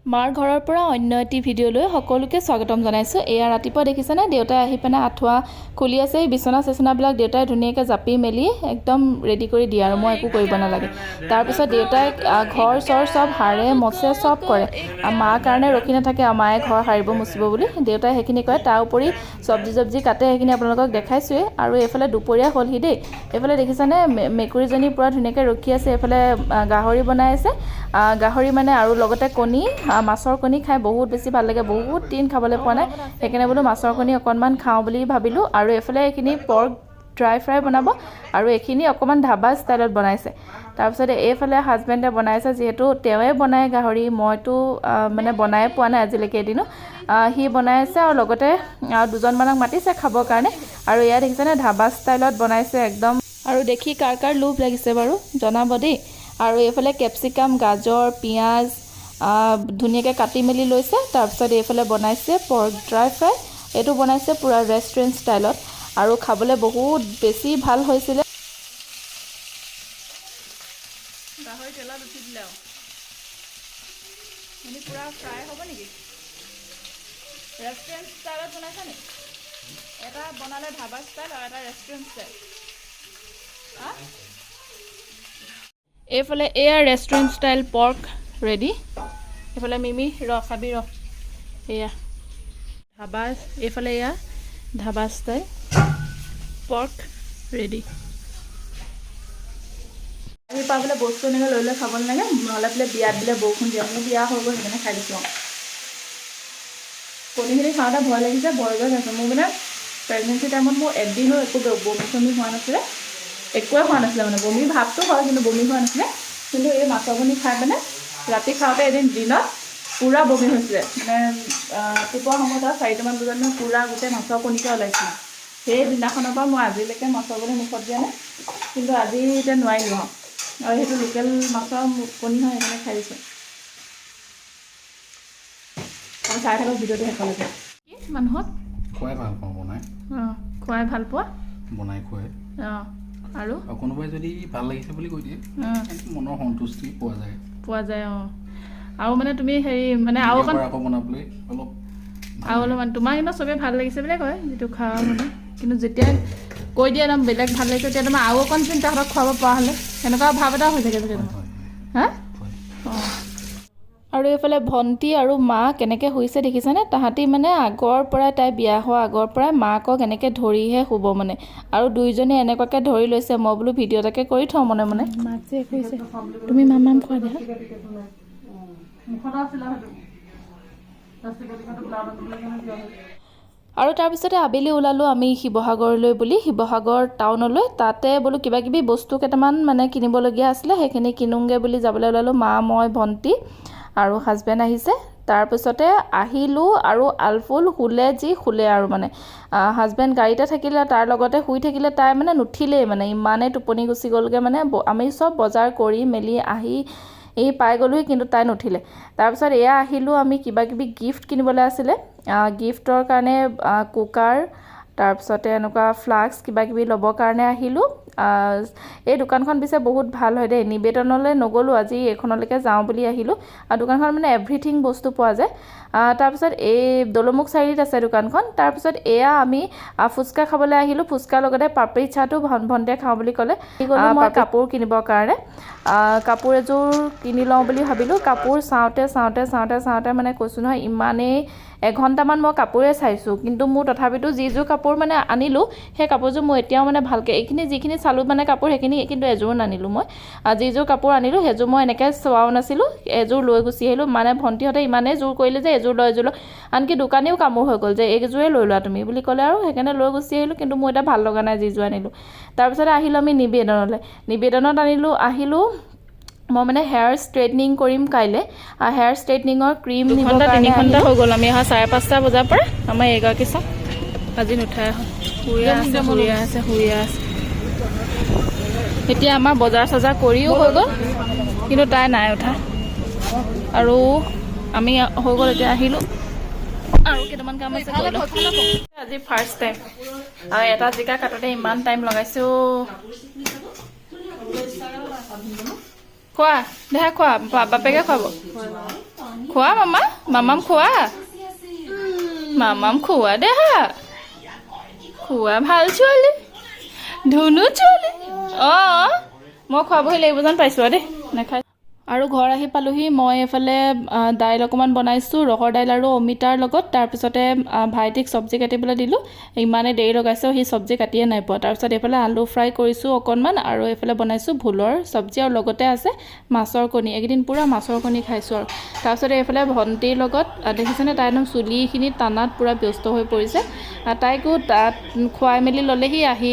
মাৰ ঘৰৰ পৰা অন্য এটি ভিডিঅ'লৈ সকলোকে স্বাগতম জনাইছোঁ। এয়া ৰাতিপুৱা দেখিছেনে দেউতাই আহি পেলাই আঁঠুৱা খুলি আছে, বিচনা চেচনাবিলাক দেউতাই ধুনীয়াকৈ জাপি মেলি একদম ৰেডি কৰি দিয়ে আৰু মই একো কৰিব নালাগে। তাৰপিছত দেউতাই ঘৰ চৰ চব সাৰে মচে চব কৰে। মাৰ কাৰণে ৰখি নাথাকে, মায়ে ঘৰ সাৰিব মুচিব বুলি দেউতাই সেইখিনি কৰে। তাৰ উপৰি চব্জি কাটে, সেইখিনি আপোনালোকক দেখাইছোৱেই। আৰু এইফালে দুপৰীয়া হ'লহি দেই। এইফালে দেখিছেনে মেকুৰীজনী পূৰা ধুনীয়াকৈ ৰখি আছে। এইফালে গাহৰি বনাই আছে, গাহৰি মানে আৰু লগতে কণী, মাছৰ কণী খাই বহুত বেছি ভাল লাগে। বহুত দিন খাবলৈ পোৱা নাই, সেইকাৰণে বোলো মাছৰ কণী অকণমান খাওঁ বুলি ভাবিলোঁ। আৰু এইফালে এইখিনি পৰ্ক ড্ৰাই ফ্ৰাই বনাব আৰু এইখিনি অকণমান ধাবা ষ্টাইলত বনাইছে। তাৰপিছতে এইফালে হাজবেণ্ডে বনাইছে, যিহেতু তেওঁৱে বনায় গাহৰি, মইতো মানে বনাই পোৱা নাই আজিলৈকে এদিনো। সি বনাইছে আৰু লগতে দুজনমানক মাতিছে খাবৰ কাৰণে। আৰু এয়া দেখিছেনে ধাবা ষ্টাইলত বনাইছে একদম। আৰু দেখি কাৰ কাৰ লোভ লাগিছে বাৰু জনাব দেই। আৰু এইফালে কেপচিকাম, গাজৰ, পিঁয়াজ ধুনীয়াকৈ কাটি মেলি লৈছে। তাৰপিছত এইফালে বনাইছে পৰ্ক ড্ৰাই ফ্ৰাই, এইটো বনাইছে পূৰা ৰেষ্টুৰেণ্ট ষ্টাইলত আৰু খাবলৈ বহুত বেছি ভাল হৈছিলে। গাহৰি তেলত উঠি দিলে আৰু মানে পূৰা ফ্ৰাই হ'ব নেকি? ৰেষ্টুৰেণ্ট ষ্টাইলত বনাইছা নেকি? এটা বনালে ধাবা ষ্টাইল আৰু এটা ৰেষ্টুৰেণ্ট ষ্টাইল। এইফালে এয়া ৰেষ্টুৰেণ্ট ষ্টাইল পৰ্ক ৰেডি। এইফালে মিমি খাবি এয়া ধাবা, এইফালে এয়া ধাবা ষ্টাইল পৰ্ক ৰেডি। আহি পাবলৈ বস্তু এনেকৈ লৈ খাব নালাগে, নহ'লে বোলে বিয়াত বোলে বৰষুণ দিয়া, মোৰ বিয়া হৈ গ'ল সেইকাৰণে খাই দিছোঁ। কণীখিনি খাওঁতে ভয় লাগিছে, ভয় গৈ আছে। মোৰ মানে প্ৰেগনেঞ্চি টাইমত মোৰ এদিনো একো বমি চমি হোৱা নাছিলে, একোৱে হোৱা নাছিলে। মানে বমি ভাৱটো হয় কিন্তু বমি হোৱা নাছিলে। কিন্তু এই মাছৰ কণী খাই মানে ৰাতি খাওঁতে এদিন দিনত পূৰা বমি হৈছিলে। মানে ৰাতিপুৱা সময়ত আৰু 4টামান বজাত মানে পূৰা গোটেই মাছৰ কণীকে ওলাইছিলে। সেই দিনাখনৰ পৰা মই আজিলৈকে মাছৰ কণী মুখত দিয়া নাই, কিন্তু আজি এতিয়া নোৱাৰিলোঁ আৰু সেইটো লোকেল মাছৰ কণী হয়, সেইকাৰণে খাই দিছোঁ। আৰু চাই থাকক ভিডিঅ'টো শেষলৈকে। কি মানুহক খুৱাই ভাল পাওঁ বনাই, খুৱাই ভাল পোৱা বনাই খুৱাই। আৰু কোনোবাই যদি ভাল লাগিছে বুলি কৈ দিয়ে, মনৰ সন্তুষ্টি পোৱা যায়। আৰু মানে তুমি হেৰি মানে আৰু আকৌ বনাবলৈ অলপমান তোমাৰ কিন্তু চবেই ভাল লাগিছে বুলিয়ে কয় যিটো খাওঁ মানে। কিন্তু যেতিয়া কৈ দিয়ে একদম বেলেগ ভাল লাগিছে, তেতিয়া তোমাৰ আৰু অকণ চিন্তা তাহাঁতক খুৱাব পৰা হ'লে সেনেকুৱা ভাৱ এটা হৈ থাকে চাগে তোমাৰ। আৰু এইফালে ভণ্টি আৰু মা কেনেকৈ শুইছে দেখিছেনে? তাহাঁতি মানে আগৰ পৰাই, তাই বিয়া হোৱা আগৰ পৰাই মাকক এনেকৈ ধৰিহে শুব মানে। আৰু দুইজনে এনেকুৱাকৈ ধৰি লৈছে। মই বোলো ভিডিঅ' এটাকে কৰি থওঁ মনে মনে। মাক যে কৈছে তুমি মামাম খোৱা দেখা। আৰু তাৰপিছতে আবেলি ওলালোঁ আমি শিৱসাগৰলৈ বুলি, শিৱসাগৰ টাউনলৈ। তাতে বোলো কিবাকিবি বস্তু কেইটামান মানে কিনিবলগীয়া আছিলে, সেইখিনি কিনোংগৈ বুলি যাবলৈ ওলালোঁ। মা, মই, ভণ্টি আৰু হাজবেণ্ড আহিছে। তাৰপিছতে আহিলোঁ আৰু আলফুল শুলে আৰু মানে হাজবেণ্ড গাড়ীতে থাকিলে, তাৰ লগতে শুই থাকিলে। তাই মানে নুঠিলেই, মানে ইমানেই টোপনি গুচি গ'লগৈ। মানে আমি চব বজাৰ কৰি মেলি আহি পাই গ'লোহি, কিন্তু তাই নুঠিলে। তাৰপিছত এয়া আহিলোঁ আমি কিবাকিবি গিফ্ট কিনিবলৈ আছিলে। গিফ্টৰ কাৰণে কুকাৰ, তাৰপিছতে এনেকুৱা ফ্লাস্ক কিবাকিবি ল'বৰ কাৰণে আহিলোঁ। এই দোকানখন পিছে বহুত ভাল হয় দেই। নিবেদনলৈ নগ'লোঁ, আজি এইখনলৈকে যাওঁ বুলি আহিলোঁ। দোকানখন মানে এভৰিথিং বস্তু পোৱা যায়। তাৰপিছত এই দলমুখ চাৰিআলিত আছে দোকানখন। তাৰপিছত এয়া আমি ফুচকা খাবলৈ আহিলোঁ। ফুচকাৰ লগতে পাপৰি চাটো ভণ্টিয়ে খাওঁ বুলি ক'লে। মই কাপোৰ কিনিবৰ কাৰণে কাপোৰ এযোৰ কিনি লওঁ বুলি ভাবিলোঁ। কাপোৰ চাওঁতে মানে কৈছোঁ নহয়, ইমানেই এঘণ্টামান মই কাপোৰে চাইছোঁ। কিন্তু মোৰ তথাপিতো যিযোৰ কাপোৰ মানে আনিলোঁ, সেই কাপোৰযোৰ মই এতিয়াও মানে ভালকৈ যিখিনি চালোঁ মানে কাপোৰ, সেইখিনি কিন্তু এযোৰো নানিলোঁ মই। যিযোৰ কাপোৰ আনিলোঁ সেইযোৰ মই এনেকৈ চোৱাও নাছিলোঁ, এযোৰ লৈ গুচি আহিলোঁ। মানে ভণ্টিহঁতে ইমানেই জোৰ কৰিলে যে এযোৰ লৈ আনকি দোকানীও কামোৰ হৈ গ'ল যে এইযোৰে লৈ লোৱা তুমি বুলি ক'লে, আৰু সেইকাৰণে লৈ গুচি আহিলোঁ। কিন্তু মোৰ এতিয়া ভাল লগা নাই যিযোৰ আনিলোঁ। তাৰপিছতে আহিলোঁ আমি নিবেদনত আহিলোঁ। মই মানে হেয়াৰ ষ্ট্ৰেইটনিং কৰিম কাইলৈ। হেয়াৰ ষ্ট্ৰেইটনিঙৰ ক্ৰীম নিবৰ কাৰণে 3 ঘণ্টা হৈ গ'ল। আমি অহা 5:30 বজাৰ পৰা। আমাৰ এইগৰাকী চাওক আজি নুঠাই শুই আছে। এতিয়া আমাৰ বজাৰ চজাৰ কৰিও হৈ গ'ল, কিন্তু তাই নাই উঠা। আৰু আমি হৈ গ'ল, এতিয়া আহিলোঁ আৰু কেইটামান কাম আছে কৰিলোঁ। আজি ফাৰ্ষ্ট টাইম আৰু এটা জিকা কাটোতে ইমান টাইম লগাইছোঁ। খোৱা দেহা, খোৱা বাপেকে খুৱাব। খোৱা মামা মামাম খোৱা মামাম খোৱা দে হা খোৱা ভাল ছোৱালী ধুনু ছোৱালী অঁ মই খুৱাবহি লাগিব যেন পাইছোঁ দেই নাখায় আৰু ঘৰ আহি পালোহি মই এফালে দাইল অকণমান বনাইছোঁ ৰহৰ দাইল আৰু অমিতাৰ লগত তাৰপিছতে ভাইটিক চব্জি কাটিবলৈ দিলোঁ ইমানেই দেৰি লগাইছে সি চব্জি কাটিয়ে নাই পোৱা তাৰপিছত এইফালে আলু ফ্ৰাই কৰিছোঁ অকণমান আৰু এইফালে বনাইছোঁ ভোলৰ চব্জি আৰু লগতে আছে মাছৰ কণী এইকেইদিন পূৰা মাছৰ কণী খাইছোঁ আৰু তাৰপিছতে এইফালে ভণ্টিৰ লগত দেখিছেনে তাই একদম চুলিখিনি টানাত পূৰা ব্যস্ত হৈ পৰিছে তাইকো তাত খুৱাই মেলি ল'লেহি আহি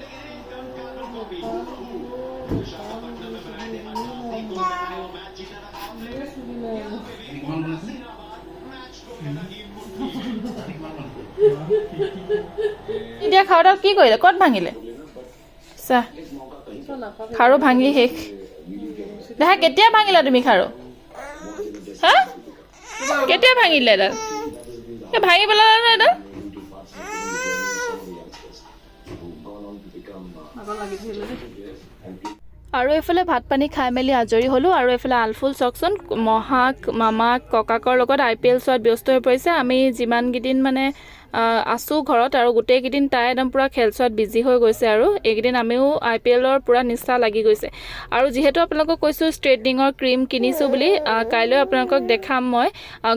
এতিয়া খাৰুডাল কি কৰিলে ক'ত ভাঙিলে চা খাৰু ভাঙি শেষ দেখা কেতিয়া ভাঙিলা তুমি খাৰু হা কেতিয়া ভাঙিলে এডাল ভাঙি পেলালা ন এডাল আৰু এইফালে ভাত পানী খাই মেলি আজৰি হ'লোঁ আৰু এইফালে আলফুল চাওকচোন মহাক মামাক ককাকৰ লগত IPL চোৱাত ব্যস্ত হৈ পৰিছে আমি যিমানকেইদিন মানে আছোঁ ঘৰত আৰু গোটেইকেইদিন তাই একদম পূৰা খেল চোৱাত বিজি হৈ গৈছে আৰু এইকেইদিন আমিও IPLৰ পূৰা নিচা লাগি গৈছে আৰু যিহেতু আপোনালোকক কৈছোঁ ষ্ট্ৰেইটনিঙৰ ক্ৰীম কিনিছোঁ বুলি কাইলৈ আপোনালোকক দেখাম মই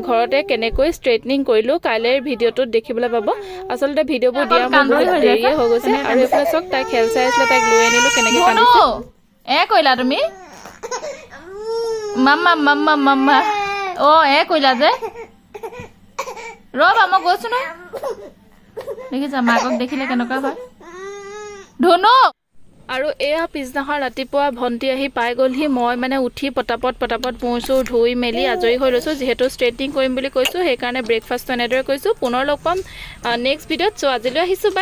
ঘৰতে কেনেকৈ ষ্ট্ৰেইটনিং কৰিলোঁ কাইলৈৰ ভিডিঅ'টোত দেখিবলৈ পাব আচলতে ভিডিঅ'বোৰ দিয়া মোৰ বহুত দেৰিয়ে হৈ গৈছে আৰু এইফালে চাওক তাই খেল চাই আছিলে তাইক লৈ আনিলোঁ কেনেকৈ কান্দিছে কৰিলা তুমি মাম্মা মাম্মা মাম্মা অঁ কৰিলা যে ৰ'বা মই গৈছোঁ নহয় দেখিছা মাকক দেখিলে কেনেকুৱা হয় ধুনু আৰু এয়া পিছদিনাখন ৰাতিপুৱা ভণ্টি আহি পাই গ'লহি মই মানে উঠি পটাপট মূৰ চুৰ ধুই মেলি আজৰি হৈ লৈছোঁ যিহেতু ষ্ট্ৰেইটনিং কৰিম বুলি কৈছোঁ সেইকাৰণে ব্ৰেকফাষ্টটো এনেদৰে কৈছোঁ পুনৰ লগ পাম নেক্সট ভিডিঅ'ত চ' আজিলৈ আহিছোঁ বাই